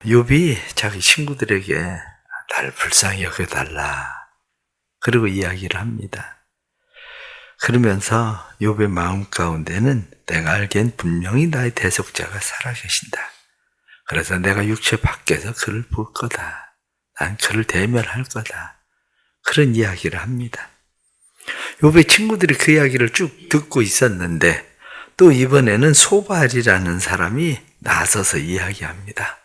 욥이 자기 친구들에게 나를 불쌍히 여겨달라. 그리고 이야기를 합니다. 그러면서 욥의 마음 가운데는 내가 알기엔 분명히 나의 대속자가 살아계신다. 그래서 내가 육체 밖에서 그를 볼 거다. 난 그를 대면할 거다. 그런 이야기를 합니다. 욥의 친구들이 그 이야기를 쭉 듣고 있었는데 또 이번에는 소발이라는 사람이 나서서 이야기합니다.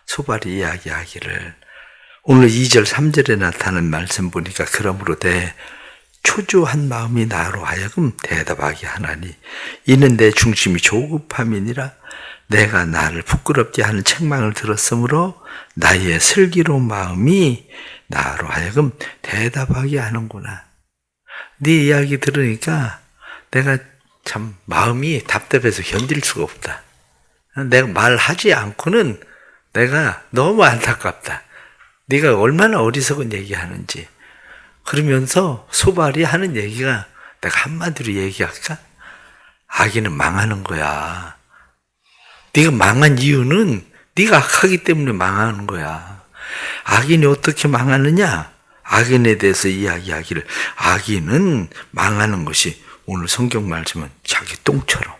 소발이 이야기하기를 오늘 2절 3절에 나타나는 말씀 보니까 그러므로 내 초조한 마음이 나로 하여금 대답하게 하나니 이는 내 중심이 조급함이니라 내가 나를 부끄럽게 하는 책망을 들었으므로 나의 슬기로운 마음이 나로 하여금 대답하게 하는구나. 네 이야기 들으니까 내가 참 마음이 답답해서 견딜 수가 없다. 내가 말하지 않고는 내가 너무 안타깝다. 네가 얼마나 어리석은 얘기하는지. 그러면서 소발이 하는 얘기가 내가 한마디로 얘기할까? 악인은 망하는 거야. 네가 망한 이유는 네가 악하기 때문에 망하는 거야. 악인이 어떻게 망하느냐? 악인에 대해서 이야기하기를 악인은 망하는 것이 오늘 성경 말씀은 자기 똥처럼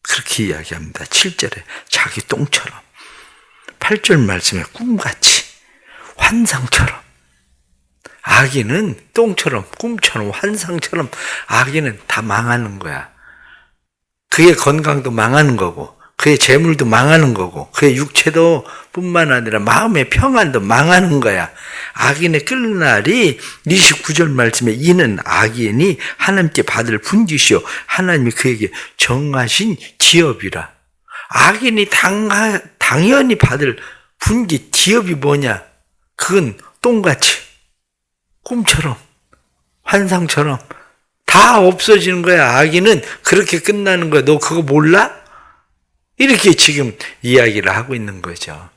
그렇게 이야기합니다. 7절에 자기 똥처럼 8절 말씀에 꿈같이 환상처럼 악인은 똥처럼 꿈처럼 환상처럼 악인은 다 망하는 거야. 그의 건강도 망하는 거고 그의 재물도 망하는 거고 그의 육체도 뿐만 아니라 마음의 평안도 망하는 거야. 악인의 끝날이 29절 말씀에 이는 악인이 하나님께 받을 분깃이요 하나님이 그에게 정하신 기업이라. 악인이 당연히 받을 분깃 기업이 뭐냐? 그건 똥같이 꿈처럼 환상처럼 다 없어지는 거야. 악인은 그렇게 끝나는 거야. 너 그거 몰라? 이렇게 지금 이야기를 하고 있는 거죠.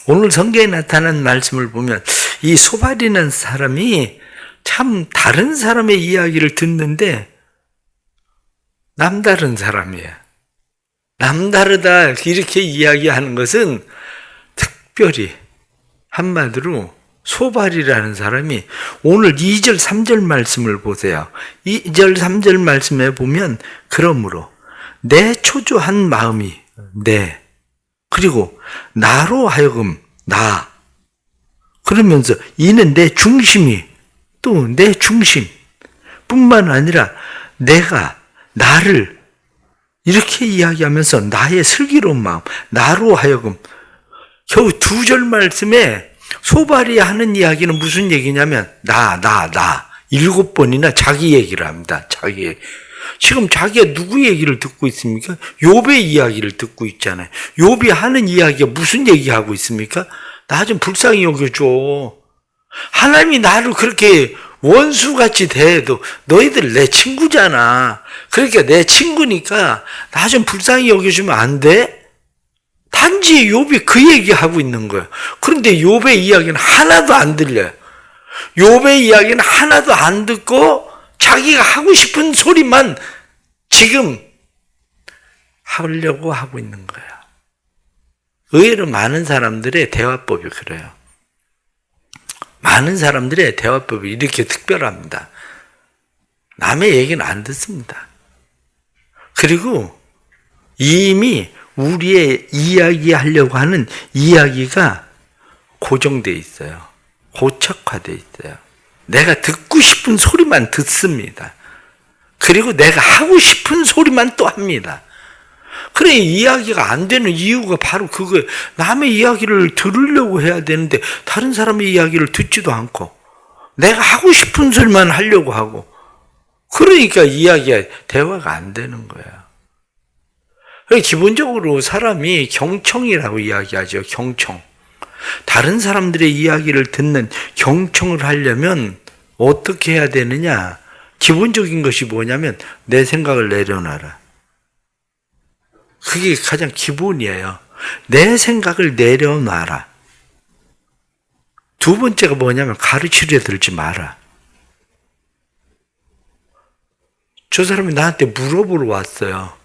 오늘 성경에 나타난 말씀을 보면 이 소발이라는 사람이 참 다른 사람의 이야기를 듣는데 남다른 사람이에요. 남다르다 이렇게 이야기하는 것은 특별히 한마디로 소발이라는 사람이 오늘 2절 3절 말씀을 보세요. 2절 3절 말씀에 보면 그러므로 내 초조한 마음이 그리고 나로 하여금 나 그러면서 이는 내 중심이 또 내 중심 뿐만 아니라 내가 나를 이렇게 이야기하면서 나의 슬기로운 마음 나로 하여금 겨우 2절 말씀에 소발이 하는 이야기는 무슨 얘기냐면 나 7번이나 자기 얘기를 합니다. 자기 얘기. 지금 자기가 누구 얘기를 듣고 있습니까? 욥의 이야기를 듣고 있잖아요. 욥이 하는 이야기가 무슨 얘기하고 있습니까? 나 좀 불쌍히 여겨줘. 하나님이 나를 그렇게 원수같이 대해도 너희들 내 친구잖아. 그러니까 내 친구니까 나 좀 불쌍히 여겨주면 안 돼? 단지 욥이 그 얘기하고 있는 거예요. 그런데 욥의 이야기는 하나도 안 들려요. 욥의 이야기는 하나도 안 듣고 자기가 하고 싶은 소리만 지금 하려고 하고 있는 거예요. 의외로 많은 사람들의 대화법이 그래요. 많은 사람들의 대화법이 이렇게 특별합니다. 남의 얘기는 안 듣습니다. 그리고 이미 우리의 이야기하려고 하는 이야기가 고정되어 있어요. 고착화되어 있어요. 내가 듣고 싶은 소리만 듣습니다. 그리고 내가 하고 싶은 소리만 또 합니다. 그래 이야기가 안 되는 이유가 바로 그거예요. 남의 이야기를 들으려고 해야 되는데 다른 사람의 이야기를 듣지도 않고 내가 하고 싶은 소리만 하려고 하고 그러니까 이야기가 대화가 안 되는 거야. 기본적으로 사람이 경청이라고 이야기하죠. 경청. 다른 사람들의 이야기를 듣는 경청을 하려면 어떻게 해야 되느냐? 기본적인 것이 뭐냐면 내 생각을 내려놔라. 그게 가장 기본이에요. 내 생각을 내려놔라. 두 번째가 뭐냐면 가르치려 들지 마라. 저 사람이 나한테 물어보러 왔어요.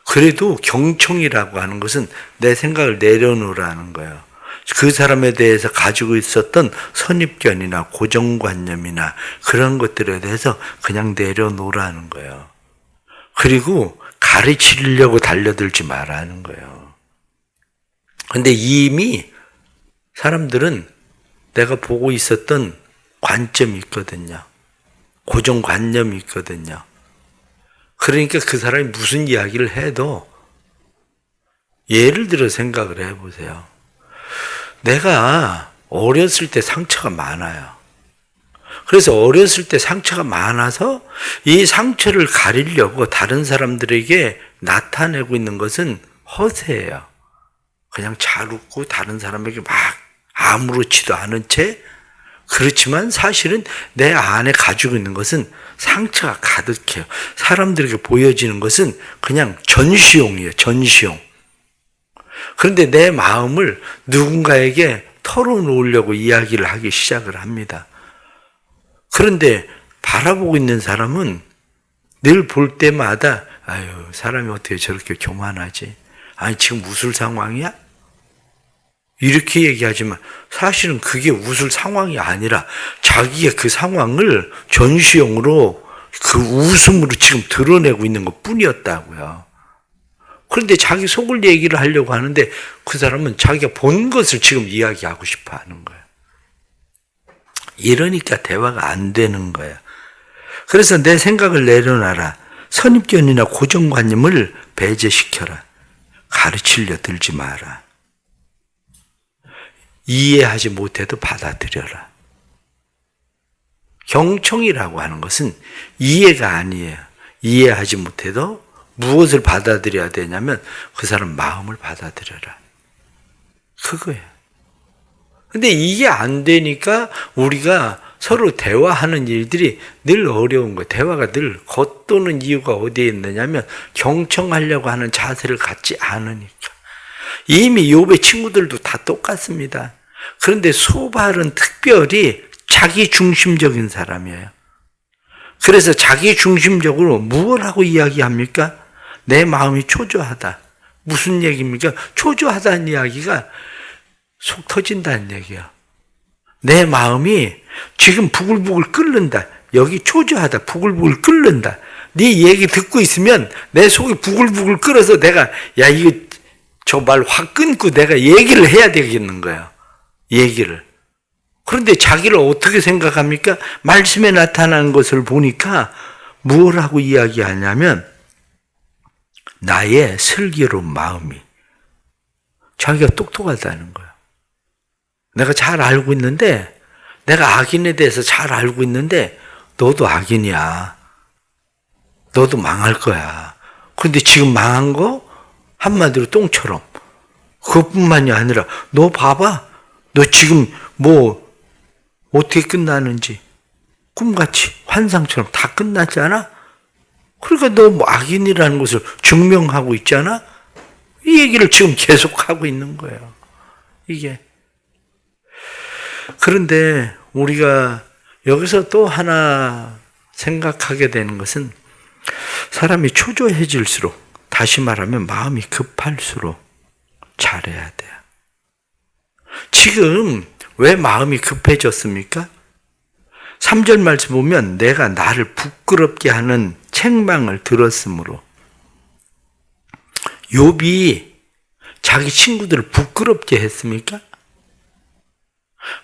그래도 경청이라고 하는 것은 내 생각을 내려놓으라는 거예요. 그 사람에 대해서 가지고 있었던 선입견이나 고정관념이나 그런 것들에 대해서 그냥 내려놓으라는 거예요. 그리고 가르치려고 달려들지 말라는 거예요. 근데 이미 사람들은 내가 보고 있었던 관점이 있거든요. 고정관념이 있거든요. 그러니까 그 사람이 무슨 이야기를 해도 예를 들어 생각을 해보세요. 내가 어렸을 때 상처가 많아요. 그래서 어렸을 때 상처가 많아서 이 상처를 가리려고 다른 사람들에게 나타내고 있는 것은 허세예요. 그냥 잘 웃고 다른 사람에게 막 아무렇지도 않은 채, 그렇지만 사실은 내 안에 가지고 있는 것은 상처가 가득해요. 사람들에게 보여지는 것은 그냥 전시용이에요. 전시용. 그런데 내 마음을 누군가에게 털어놓으려고 이야기를 하기 시작을 합니다. 그런데 바라보고 있는 사람은 늘 볼 때마다 아유, 사람이 어떻게 저렇게 교만하지? 아니, 지금 웃을 상황이야? 이렇게 얘기하지만 사실은 그게 웃을 상황이 아니라 자기의 그 상황을 전시용으로 그 웃음으로 지금 드러내고 있는 것 뿐이었다고요. 그런데 자기 속을 얘기를 하려고 하는데 그 사람은 자기가 본 것을 지금 이야기하고 싶어 하는 거예요. 이러니까 대화가 안 되는 거예요. 그래서 내 생각을 내려놔라. 선입견이나 고정관념을 배제시켜라. 가르치려 들지 마라. 이해하지 못해도 받아들여라. 경청이라고 하는 것은 이해가 아니에요. 이해하지 못해도 무엇을 받아들여야 되냐면 그 사람 마음을 받아들여라. 그거예요. 근데 이게 안 되니까 우리가 서로 대화하는 일들이 늘 어려운 거예요. 대화가 늘 겉도는 이유가 어디에 있느냐면 경청하려고 하는 자세를 갖지 않으니까. 이미 욥의 친구들도 다 똑같습니다. 그런데 소발은 특별히 자기 중심적인 사람이에요. 그래서 자기 중심적으로 무엇 하고 이야기합니까? 내 마음이 초조하다. 무슨 얘기입니까? 초조하다는 이야기가 속 터진다는 얘기야. 내 마음이 지금 부글부글 끓는다. 여기 초조하다. 부글부글 끓는다. 네 얘기 듣고 있으면 내 속이 부글부글 끓어서 내가 야 이거 저 말 확 끊고 내가 얘기를 해야 되겠는 거야. 얘기를. 그런데 자기를 어떻게 생각합니까? 말씀에 나타나는 것을 보니까 무엇 하고 이야기하냐면 나의 슬기로운 마음이 자기가 똑똑하다는 거야. 내가 잘 알고 있는데 내가 악인에 대해서 잘 알고 있는데 너도 악인이야. 너도 망할 거야. 그런데 지금 망한 거 한마디로 똥처럼. 그것뿐만이 아니라 너 봐봐. 너 지금 뭐 어떻게 끝나는지 꿈같이 환상처럼 다 끝났잖아. 그러니까 너 뭐 악인이라는 것을 증명하고 있잖아. 이 얘기를 지금 계속하고 있는 거예요. 이게. 그런데 우리가 여기서 또 하나 생각하게 되는 것은 사람이 초조해질수록, 다시 말하면 마음이 급할수록 잘해야 돼요. 지금 왜 마음이 급해졌습니까? 3절 말씀 보면 내가 나를 부끄럽게 하는 책망을 들었으므로. 욥이 자기 친구들을 부끄럽게 했습니까?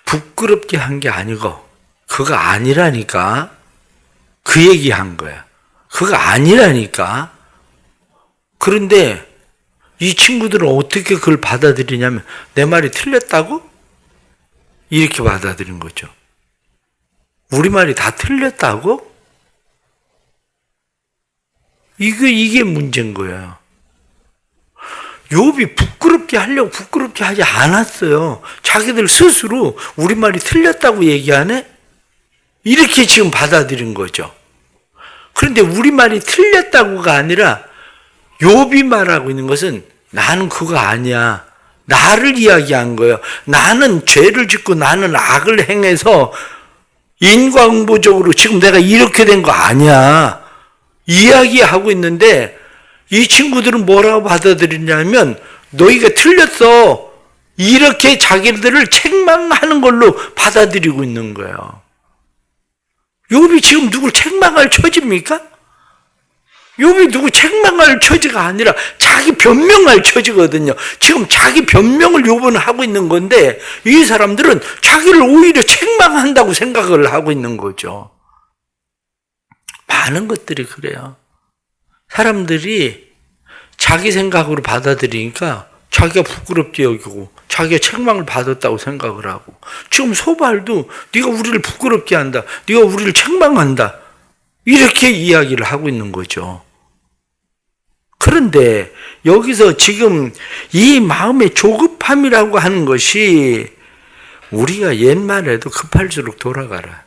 부끄럽게 한 게 아니고 그거 아니라니까. 그 얘기한 거야. 그거 아니라니까. 그런데 이 친구들은 어떻게 그걸 받아들이냐면 내 말이 틀렸다고? 이렇게 받아들인 거죠. 우리 말이 다 틀렸다고? 이게 문제인 거예요. 욥이 부끄럽게 하려고 부끄럽게 하지 않았어요. 자기들 스스로 우리 말이 틀렸다고 얘기하네? 이렇게 지금 받아들인 거죠. 그런데 우리 말이 틀렸다고가 아니라 욥이 말하고 있는 것은 나는 그거 아니야. 나를 이야기한 거예요. 나는 죄를 짓고 나는 악을 행해서 인과응보적으로 지금 내가 이렇게 된 거 아니야. 이야기하고 있는데 이 친구들은 뭐라고 받아들이냐면 너희가 틀렸어. 이렇게 자기들을 책망하는 걸로 받아들이고 있는 거예요. 욥이 지금 누굴 책망할 처지입니까? 욥이 누구 책망할 처지가 아니라 자기 변명할 처지거든요. 지금 자기 변명을 욥은 하고 있는 건데 이 사람들은 자기를 오히려 책망한다고 생각을 하고 있는 거죠. 많은 것들이 그래요. 사람들이 자기 생각으로 받아들이니까 자기가 부끄럽게 여기고 자기가 책망을 받았다고 생각을 하고, 지금 소발도 네가 우리를 부끄럽게 한다, 네가 우리를 책망한다, 이렇게 이야기를 하고 있는 거죠. 그런데 여기서 지금 이 마음의 조급함이라고 하는 것이 우리가 옛말에도 급할수록 돌아가라,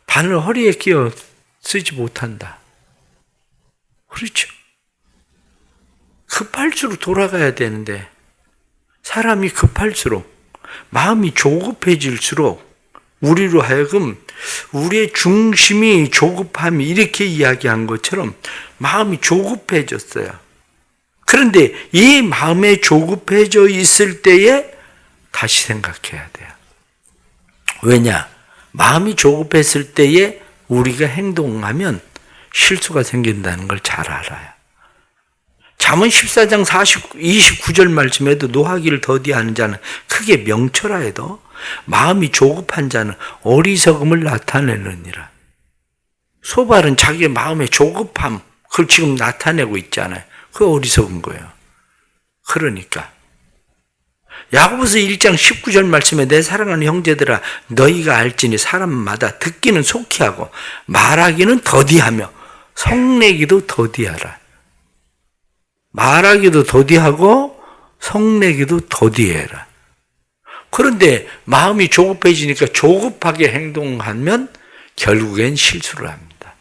바늘 허리에 끼어 쓰지 못한다, 그렇죠? 급할수록 돌아가야 되는데 사람이 급할수록, 마음이 조급해질수록 우리로 하여금 우리의 중심이 조급함이, 이렇게 이야기한 것처럼 마음이 조급해졌어요. 그런데 이 마음에 조급해져 있을 때에 다시 생각해야 돼요. 왜냐? 마음이 조급했을 때에 우리가 행동하면 실수가 생긴다는 걸 잘 알아요. 잠언 14장 29절 말씀에도 노하기를 더디하는 자는 크게 명철하여도 마음이 조급한 자는 어리석음을 나타내느니라. 소발은 자기의 마음의 조급함, 그걸 지금 나타내고 있잖아요. 그게 어리석은 거예요. 그러니까 야고보서 1장 19절 말씀에 내 사랑하는 형제들아 너희가 알지니 사람마다 듣기는 속히 하고 말하기는 더디하며 성내기도 더디하라. 말하기도 더디하고 성내기도 더디해라. 그런데 마음이 조급해지니까 조급하게 행동하면 결국엔 실수를 합니다.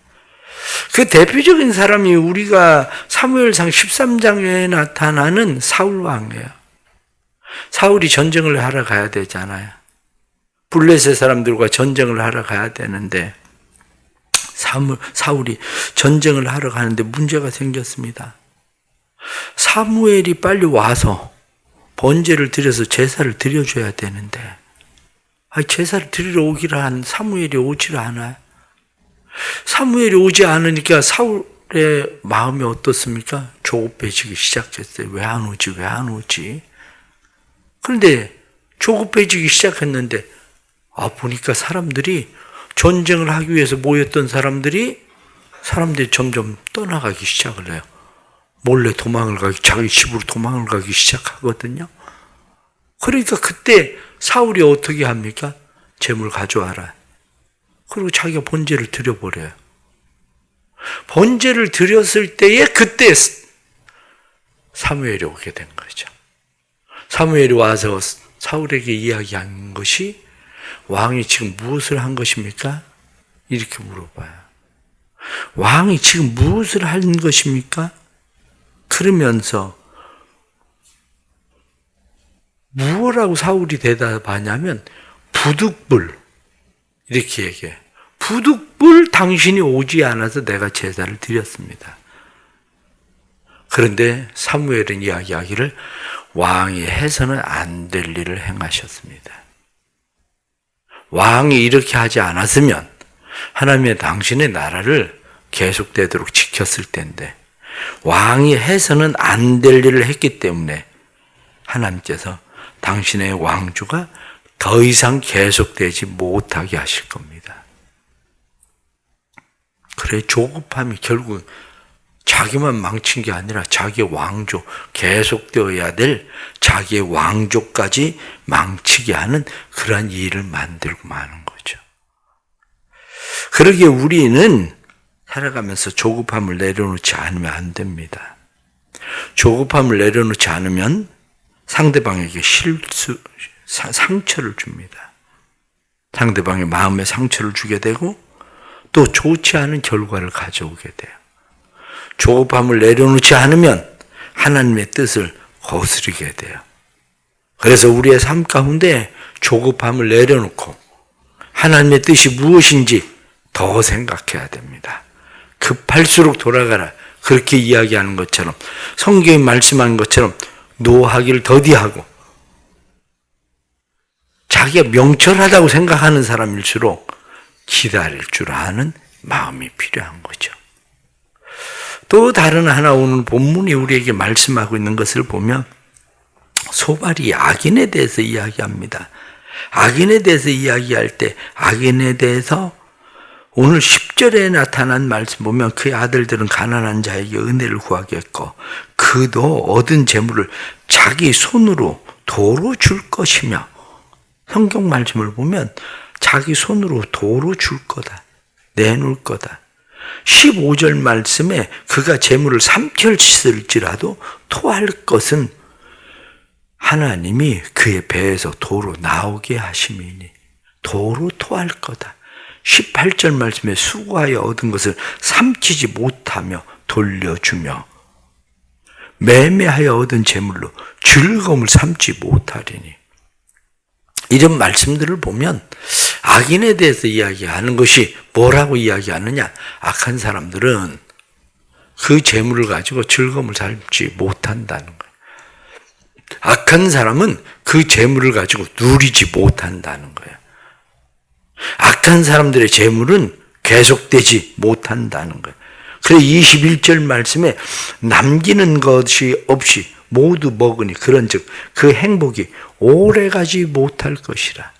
그 대표적인 사람이 우리가 사무엘상 13장에 나타나는 사울왕이에요. 사울이 전쟁을 하러 가야 되잖아요. 블레셋 사람들과 전쟁을 하러 가야 되는데 사울이 전쟁을 하러 가는데 문제가 생겼습니다. 사무엘이 빨리 와서 번제를 드려서 제사를 드려줘야 되는데, 제사를 드리러 오기를 한 사무엘이 오지를 않아요. 사무엘이 오지 않으니까 사울의 마음이 어떻습니까? 조급해지기 시작했어요. 왜 안 오지? 왜 안 오지? 그런데 조급해지기 시작했는데 보니까 사람들이, 전쟁을 하기 위해서 모였던 사람들이 점점 떠나가기 시작을 해요. 몰래 자기 집으로 도망을 가기 시작하거든요. 그러니까 그때 사울이 어떻게 합니까? 재물 가져와라. 그리고 자기가 번제를 드려버려요. 번제를 드렸을 때에 그때 사무엘이 오게 된 거죠. 사무엘이 와서 사울에게 이야기한 것이, 왕이 지금 무엇을 한 것입니까? 이렇게 물어봐요. 왕이 지금 무엇을 한 것입니까? 그러면서 무엇라고 사울이 대답하냐면 부득불, 이렇게 얘기해. 부득불 당신이 오지 않아서 내가 제사를 드렸습니다. 그런데 사무엘은 이야기하기를 왕이 해서는 안 될 일을 행하셨습니다. 왕이 이렇게 하지 않았으면 하나님의 당신의 나라를 계속되도록 지켰을 텐데, 왕이 해서는 안 될 일을 했기 때문에 하나님께서 당신의 왕조가 더 이상 계속되지 못하게 하실 겁니다. 그래, 조급함이 결국 자기만 망친 게 아니라 자기의 왕조, 계속되어야 될 자기의 왕조까지 망치게 하는 그러한 일을 만들고 마는 거죠. 그러기에 우리는 살아가면서 조급함을 내려놓지 않으면 안 됩니다. 조급함을 내려놓지 않으면 상대방에게 상처를 줍니다. 상대방의 마음에 상처를 주게 되고 또 좋지 않은 결과를 가져오게 돼요. 조급함을 내려놓지 않으면 하나님의 뜻을 거스르게 돼요. 그래서 우리의 삶 가운데 조급함을 내려놓고 하나님의 뜻이 무엇인지 더 생각해야 됩니다. 급할수록 돌아가라. 그렇게 이야기하는 것처럼 성경이 말씀한 것처럼 노하기를 더디하고 자기가 명철하다고 생각하는 사람일수록 기다릴 줄 아는 마음이 필요한 거죠. 또 다른 하나 오늘 본문이 우리에게 말씀하고 있는 것을 보면 소발이 악인에 대해서 이야기합니다. 악인에 대해서 이야기할 때 악인에 대해서 오늘 10절에 나타난 말씀 보면 그의 아들들은 가난한 자에게 은혜를 구하겠고 그도 얻은 재물을 자기 손으로 도로 줄 것이며 성경 말씀을 보면 자기 손으로 도로 줄 거다. 내놓을 거다. 15절 말씀에 그가 재물을 삼켰을지라도 토할 것은 하나님이 그의 배에서 도로 나오게 하심이니 도로 토할 거다. 18절 말씀에 수고하여 얻은 것을 삼키지 못하며 돌려주며 매매하여 얻은 재물로 즐거움을 삼지 못하리니 이런 말씀들을 보면 악인에 대해서 이야기하는 것이 뭐라고 이야기하느냐? 악한 사람들은 그 재물을 가지고 즐거움을 삼지 못한다는 거예요. 악한 사람은 그 재물을 가지고 누리지 못한다는 거예요. 악한 사람들의 재물은 계속되지 못한다는 거예요. 그래서 21절 말씀에 남기는 것이 없이 모두 먹으니 그런즉 그 행복이 오래가지 못할 것이라.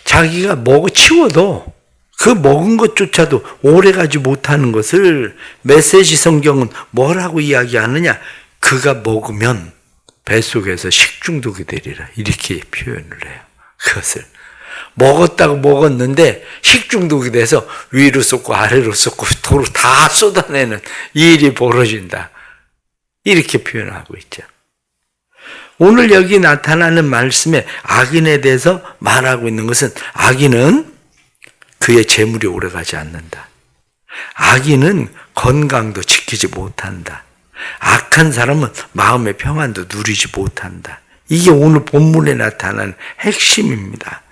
자기가 치워도 그 먹은 것조차도 오래가지 못하는 것을 메시지 성경은 뭐라고 이야기하느냐? 그가 먹으면 뱃속에서 식중독이 되리라. 이렇게 표현을 해요. 그것을. 먹었다고 먹었는데 식중독이 돼서 위로 쏟고 아래로 쏟고 도로 다 쏟아내는 일이 벌어진다. 이렇게 표현하고 있죠. 오늘 여기 나타나는 말씀에 악인에 대해서 말하고 있는 것은 악인은 그의 재물이 오래가지 않는다. 악인은 건강도 지키지 못한다. 악한 사람은 마음의 평안도 누리지 못한다. 이게 오늘 본문에 나타나는 핵심입니다.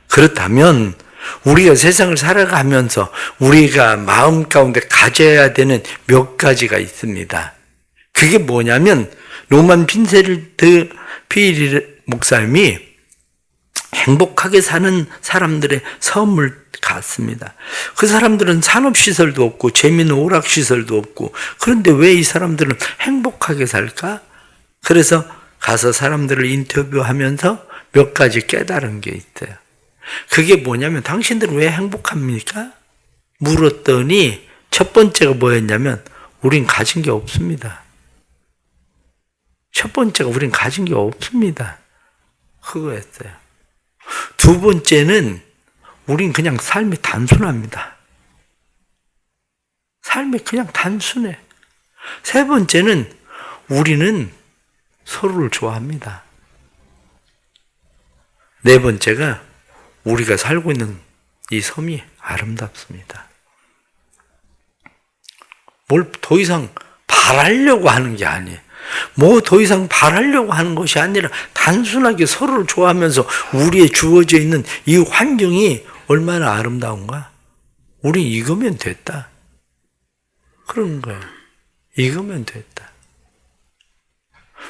그렇다면 우리가 세상을 살아가면서 우리가 마음 가운데 가져야 되는 몇 가지가 있습니다. 그게 뭐냐면 로만 빈셀드 피일 목사님이 행복하게 사는 사람들의 섬을 갔습니다. 그 사람들은 산업시설도 없고 재미있는 오락시설도 없고 그런데 왜 이 사람들은 행복하게 살까? 그래서 가서 사람들을 인터뷰하면서 몇 가지 깨달은 게 있어요. 그게 뭐냐면 당신들은 왜 행복합니까? 물었더니 첫 번째가 뭐였냐면 우린 가진 게 없습니다. 첫 번째가 우린 가진 게 없습니다. 그거였어요. 두 번째는 우린 그냥 삶이 단순합니다. 삶이 그냥 단순해. 세 번째는 우리는 서로를 좋아합니다. 네 번째가 우리가 살고 있는 이 섬이 아름답습니다. 뭘 더 이상 바라려고 하는 게 아니에요. 뭐 더 이상 바라려고 하는 것이 아니라 단순하게 서로를 좋아하면서 우리에 주어져 있는 이 환경이 얼마나 아름다운가? 우리 이거면 됐다. 그런 거예요. 이거면 됐다.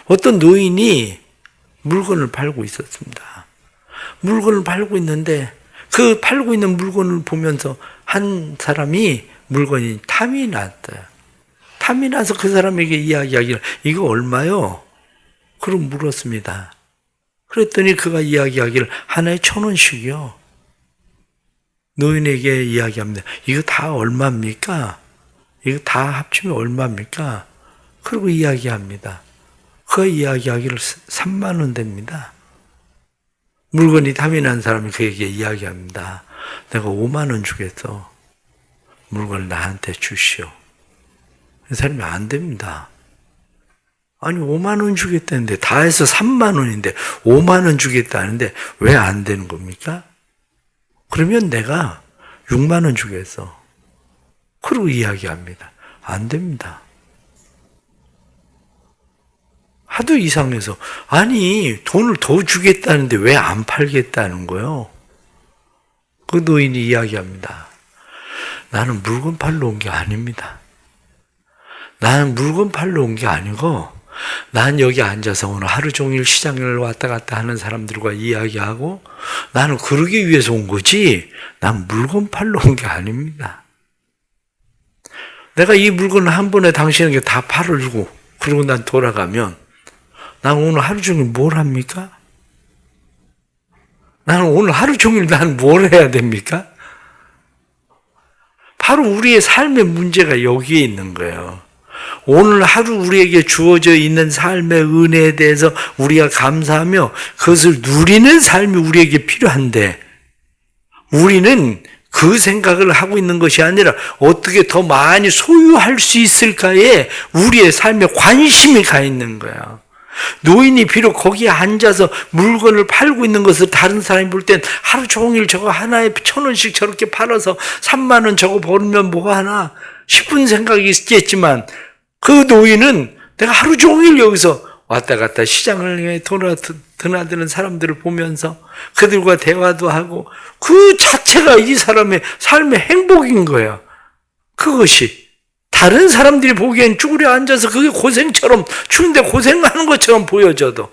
어떤 노인이 물건을 팔고 있었습니다. 물건을 팔고 있는데 그 팔고 있는 물건을 보면서 한 사람이 물건이 탐이 났어요. 탐이 나서 그 사람에게 이야기하기를 이거 얼마요? 그럼 물었습니다. 그랬더니 그가 이야기하기를 하나에 1,000원씩이요. 노인에게 이야기합니다. 이거 다 얼마입니까? 이거 다 합치면 얼마입니까? 그리고 이야기합니다. 그 이야기하기를 3만 원 됩니다. 물건이 탐이 난 사람이 그에게 이야기합니다. 내가 5만 원 주겠어. 물건을 나한테 주시오. 그 사람이 안 됩니다. 아니 5만 원 주겠다는데 다 해서 3만 원인데 5만 원 주겠다는데 왜 안 되는 겁니까? 그러면 내가 6만 원 주겠어. 그러고 이야기합니다. 안 됩니다. 하도 이상해서 아니 돈을 더 주겠다는데 왜 안 팔겠다는 거예요? 그 노인이 이야기합니다. 나는 물건 팔러 온 게 아닙니다. 나는 물건 팔러 온 게 아니고 난 여기 앉아서 오늘 하루 종일 시장을 왔다 갔다 하는 사람들과 이야기하고 나는 그러기 위해서 온 거지 난 물건 팔러 온 게 아닙니다. 내가 이 물건을 한 번에 당신에게 다 팔아주고 그리고 난 돌아가면 난 오늘 하루 종일 뭘 합니까? 나는 오늘 하루 종일 난 뭘 해야 됩니까? 바로 우리의 삶의 문제가 여기에 있는 거예요. 오늘 하루 우리에게 주어져 있는 삶의 은혜에 대해서 우리가 감사하며 그것을 누리는 삶이 우리에게 필요한데 우리는 그 생각을 하고 있는 것이 아니라 어떻게 더 많이 소유할 수 있을까에 우리의 삶에 관심이 가 있는 거야. 노인이 비록 거기에 앉아서 물건을 팔고 있는 것을 다른 사람이 볼 땐 하루 종일 저거 하나에 1,000원씩 저렇게 팔아서 3만 원 저거 벌면 뭐가 하나 싶은 생각이 있겠지만 그 노인은 내가 하루 종일 여기서 왔다 갔다 시장을 드나드는 사람들을 보면서 그들과 대화도 하고 그 자체가 이 사람의 삶의 행복인 거야. 그것이 다른 사람들이 보기엔 쭈그려 앉아서 그게 고생처럼 추운데 고생하는 것처럼 보여져도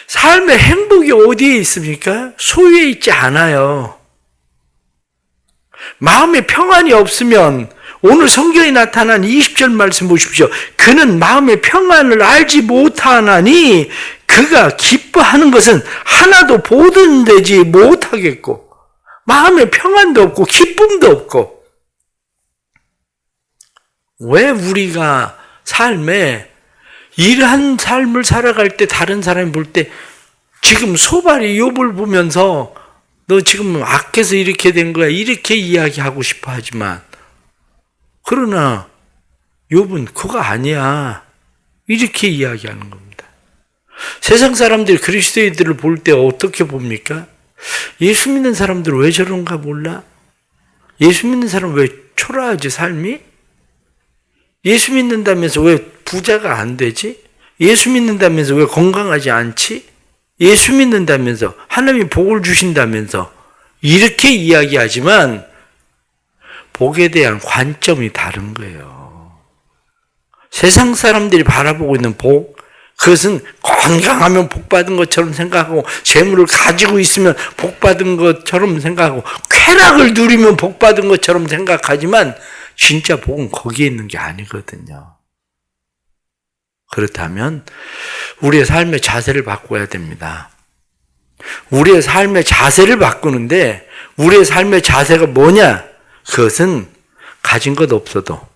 삶의 행복이 어디에 있습니까? 소유에 있지 않아요. 마음의 평안이 없으면 오늘 성경에 나타난 20절 말씀 보십시오. 그는 마음의 평안을 알지 못하나니 그가 기뻐하는 것은 하나도 보존되지 못하겠고 마음의 평안도 없고 기쁨도 없고 왜 우리가 삶에 이러한 삶을 살아갈 때 다른 사람이 볼 때 지금 소발이 욥을 보면서 너 지금 악해서 이렇게 된 거야 이렇게 이야기하고 싶어 하지만 그러나 욥은 그거 아니야 이렇게 이야기하는 겁니다. 세상 사람들이 그리스도인들을 볼 때 어떻게 봅니까? 예수 믿는 사람들 왜 저런가 몰라? 예수 믿는 사람 왜 초라하지 삶이? 예수 믿는다면서 왜 부자가 안 되지? 예수 믿는다면서 왜 건강하지 않지? 예수 믿는다면서 하나님이 복을 주신다면서 이렇게 이야기하지만 복에 대한 관점이 다른 거예요. 세상 사람들이 바라보고 있는 복, 그것은 건강하면 복받은 것처럼 생각하고 재물을 가지고 있으면 복받은 것처럼 생각하고 쾌락을 누리면 복받은 것처럼 생각하지만 진짜 복은 거기에 있는 게 아니거든요. 그렇다면 우리의 삶의 자세를 바꿔야 됩니다. 우리의 삶의 자세를 바꾸는데 우리의 삶의 자세가 뭐냐? 그것은 가진 것 없어도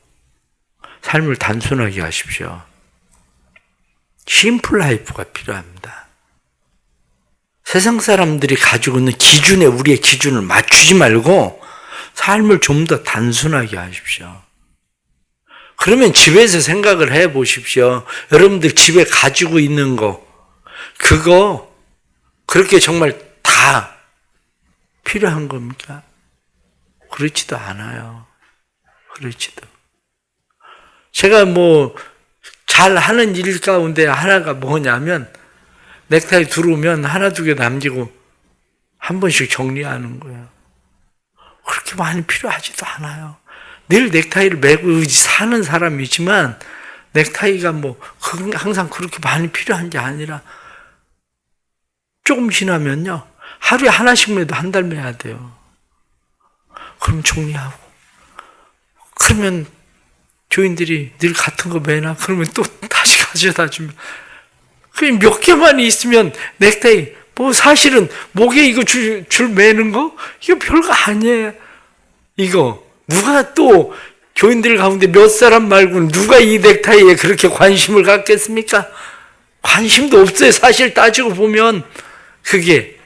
삶을 단순하게 하십시오. 심플 라이프가 필요합니다. 세상 사람들이 가지고 있는 기준에 우리의 기준을 맞추지 말고 삶을 좀 더 단순하게 하십시오. 그러면 집에서 생각을 해 보십시오. 여러분들 집에 가지고 있는 거, 그거 그렇게 정말 다 필요한 겁니까? 그렇지도 않아요. 그렇지도. 제가 잘 하는 일 가운데 하나가 뭐냐면 넥타이 들어오면 하나 두 개 남기고 한 번씩 정리하는 거예요. 그렇게 많이 필요하지도 않아요. 늘 넥타이를 매고 사는 사람이지만 넥타이가 항상 그렇게 많이 필요한 게 아니라 조금 지나면요. 하루에 하나씩 매도 한 달 매야 돼요. 그럼 정리하고. 그러면 교인들이 늘 같은 거 매나? 그러면 또 다시 가져다 주면. 그냥 몇 개만 있으면 넥타이, 사실은 목에 이거 줄 매는 거? 이거 별거 아니에요. 이거. 누가 또 교인들 가운데 몇 사람 말고는 누가 이 넥타이에 그렇게 관심을 갖겠습니까? 관심도 없어요. 사실 따지고 보면 그게.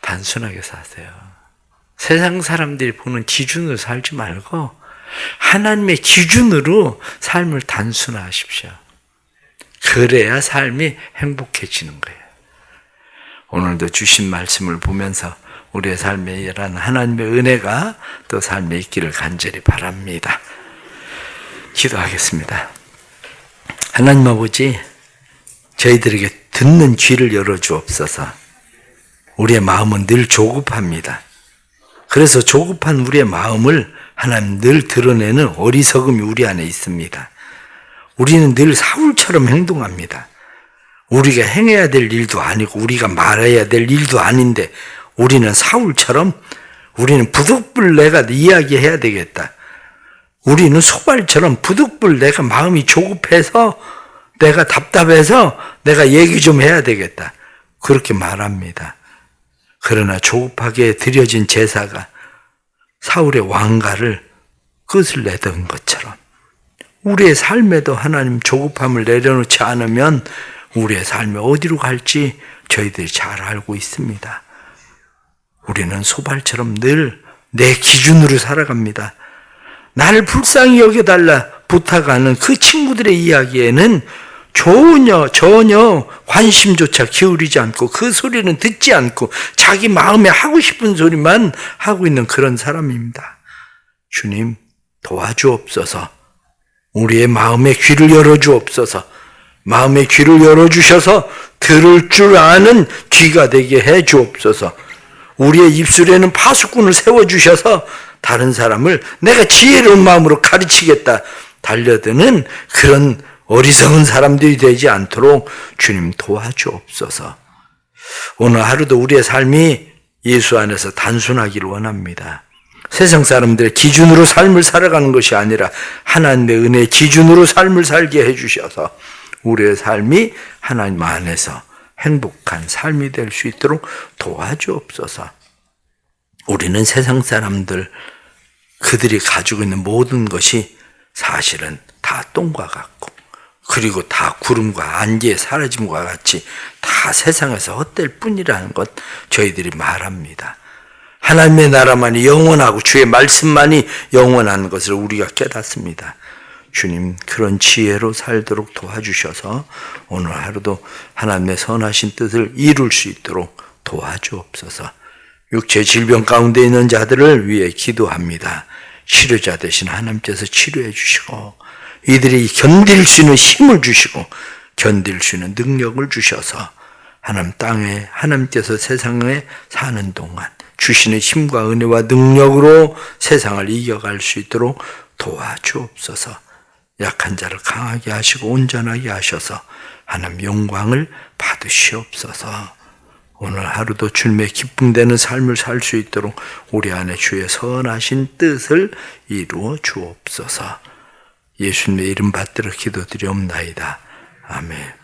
단순하게 사세요. 세상 사람들이 보는 기준으로 살지 말고 하나님의 기준으로 삶을 단순화하십시오. 그래야 삶이 행복해지는 거예요. 오늘도 주신 말씀을 보면서 우리의 삶에 일어난 하나님의 은혜가 또 삶에 있기를 간절히 바랍니다. 기도하겠습니다. 하나님 아버지, 저희들에게 듣는 귀를 열어주옵소서. 우리의 마음은 늘 조급합니다. 그래서 조급한 우리의 마음을 하나님 늘 드러내는 어리석음이 우리 안에 있습니다. 우리는 늘 사울처럼 행동합니다. 우리가 행해야 될 일도 아니고 우리가 말해야 될 일도 아닌데 우리는 사울처럼 우리는 부득불 내가 이야기해야 되겠다. 우리는 소발처럼 부득불 내가 마음이 조급해서 내가 답답해서 내가 얘기 좀 해야 되겠다. 그렇게 말합니다. 그러나 조급하게 드려진 제사가 사울의 왕가를 끝을 내던 것처럼 우리의 삶에도 하나님 조급함을 내려놓지 않으면 우리의 삶이 어디로 갈지 저희들이 잘 알고 있습니다. 우리는 소발처럼 늘 내 기준으로 살아갑니다. 나를 불쌍히 여겨달라 부탁하는 그 친구들의 이야기에는 전혀 관심조차 기울이지 않고 그 소리는 듣지 않고 자기 마음에 하고 싶은 소리만 하고 있는 그런 사람입니다. 주님 도와주옵소서. 우리의 마음의 귀를 열어주옵소서. 마음의 귀를 열어주셔서 들을 줄 아는 귀가 되게 해주옵소서. 우리의 입술에는 파수꾼을 세워주셔서 다른 사람을 내가 지혜로운 마음으로 가르치겠다 달려드는 그런 어리석은 사람들이 되지 않도록 주님 도와주옵소서. 오늘 하루도 우리의 삶이 예수 안에서 단순하기를 원합니다. 세상 사람들의 기준으로 삶을 살아가는 것이 아니라 하나님의 은혜의 기준으로 삶을 살게 해주셔서 우리의 삶이 하나님 안에서 행복한 삶이 될 수 있도록 도와주옵소서. 우리는 세상 사람들 그들이 가지고 있는 모든 것이 사실은 다 똥과 같고 그리고 다 구름과 안개에 사라짐과 같이 다 세상에서 헛될 뿐이라는 것 저희들이 말합니다. 하나님의 나라만이 영원하고 주의 말씀만이 영원한 것을 우리가 깨닫습니다. 주님 그런 지혜로 살도록 도와주셔서 오늘 하루도 하나님의 선하신 뜻을 이룰 수 있도록 도와주옵소서. 육체 질병 가운데 있는 자들을 위해 기도합니다. 치료자 되신 하나님께서 치료해 주시고 이들이 견딜 수 있는 힘을 주시고 견딜 수 있는 능력을 주셔서 하나님 땅에 하나님께서 세상에 사는 동안 주시는 힘과 은혜와 능력으로 세상을 이겨갈 수 있도록 도와주옵소서. 약한 자를 강하게 하시고 온전하게 하셔서 하나님 영광을 받으시옵소서. 오늘 하루도 주님의 기쁨되는 삶을 살 수 있도록 우리 안에 주의 선하신 뜻을 이루어 주옵소서. 예수님의 이름 받들어 기도드리옵나이다. 아멘.